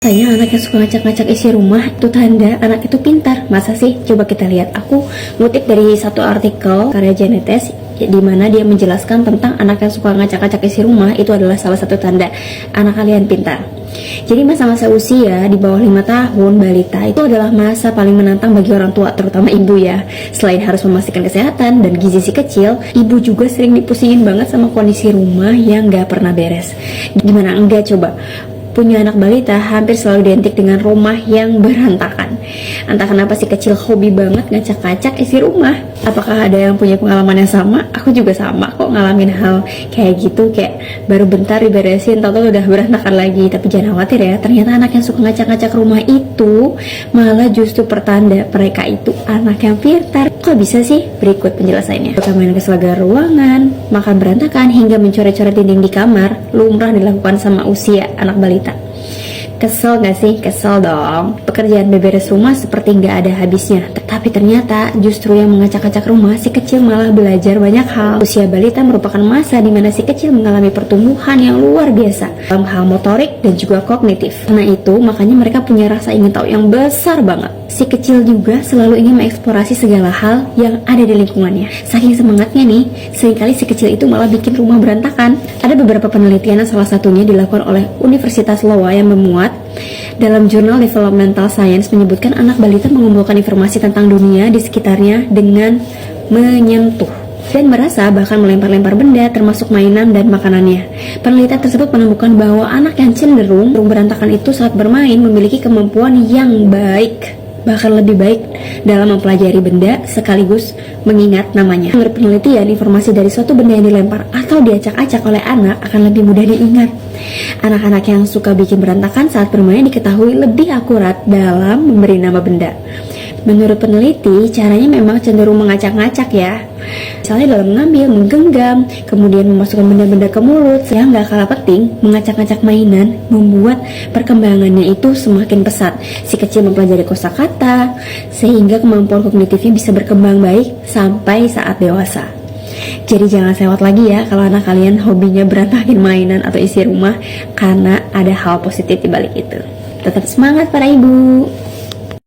Katanya anak yang suka ngacak-ngacak isi rumah itu tanda anak itu pintar. Masa sih? Coba kita lihat. Aku ngutip dari satu artikel karya Genetes di mana dia menjelaskan tentang anak yang suka ngacak-ngacak isi rumah itu adalah salah satu tanda anak kalian pintar. Jadi masa-masa usia di bawah 5 tahun balita itu adalah masa paling menantang bagi orang tua, terutama ibu ya. Selain harus memastikan kesehatan dan gizi si kecil, ibu juga sering dipusingin banget sama kondisi rumah yang gak pernah beres. Gimana enggak coba? Punya anak balita hampir selalu identik dengan rumah yang berantakan. Entah kenapa si kecil hobi banget ngacak-ngacak isi rumah. Apakah ada yang punya pengalaman yang sama? Aku juga sama kok ngalamin hal kayak gitu. Kayak baru bentar diberesin, tau-tau udah berantakan lagi. Tapi jangan khawatir ya, ternyata anak yang suka ngacak-ngacak rumah itu malah justru pertanda mereka itu anak yang pintar. Kok bisa sih? Berikut penjelasannya. Main ke segala ruangan, makan berantakan, hingga mencoret-coret dinding di kamar lumrah dilakukan sama usia anak balita. Kesel gak sih? Kesel dong. Pekerjaan beberes rumah seperti gak ada habisnya. Tapi ternyata justru yang mengacak-acak rumah, si kecil malah belajar banyak hal. Usia balita merupakan masa di mana si kecil mengalami pertumbuhan yang luar biasa dalam hal motorik dan juga kognitif. Karena itu makanya mereka punya rasa ingin tahu yang besar banget. Si kecil juga selalu ingin mengeksplorasi segala hal yang ada di lingkungannya. Saking semangatnya nih, seringkali si kecil itu malah bikin rumah berantakan. Ada beberapa penelitian, salah satunya dilakukan oleh Universitas Iowa yang memuat dalam jurnal Developmental Science menyebutkan anak balita mengumpulkan informasi tentang dunia di sekitarnya dengan menyentuh dan merasa, bahkan melempar-lempar benda termasuk mainan dan makanannya. Penelitian tersebut menemukan bahwa anak yang cenderung berantakan itu saat bermain memiliki kemampuan yang baik, bahkan lebih baik dalam mempelajari benda sekaligus mengingat namanya. Menurut penelitian, informasi dari suatu benda yang dilempar atau diacak-acak oleh anak akan lebih mudah diingat. Anak-anak yang suka bikin berantakan saat bermain diketahui lebih akurat dalam memberi nama benda. Menurut peneliti, caranya memang cenderung mengacak-ngacak ya. Misalnya dalam mengambil, menggenggam, kemudian memasukkan benda-benda ke mulut. Yang gak kalah penting, mengacak-ngacak mainan membuat perkembangannya itu semakin pesat. Si kecil mempelajari kosakata, sehingga kemampuan kognitifnya bisa berkembang baik sampai saat dewasa. Jadi jangan sewot lagi ya kalau anak kalian hobinya berantakin mainan atau isi rumah, karena ada hal positif di balik itu. Tetap semangat para ibu.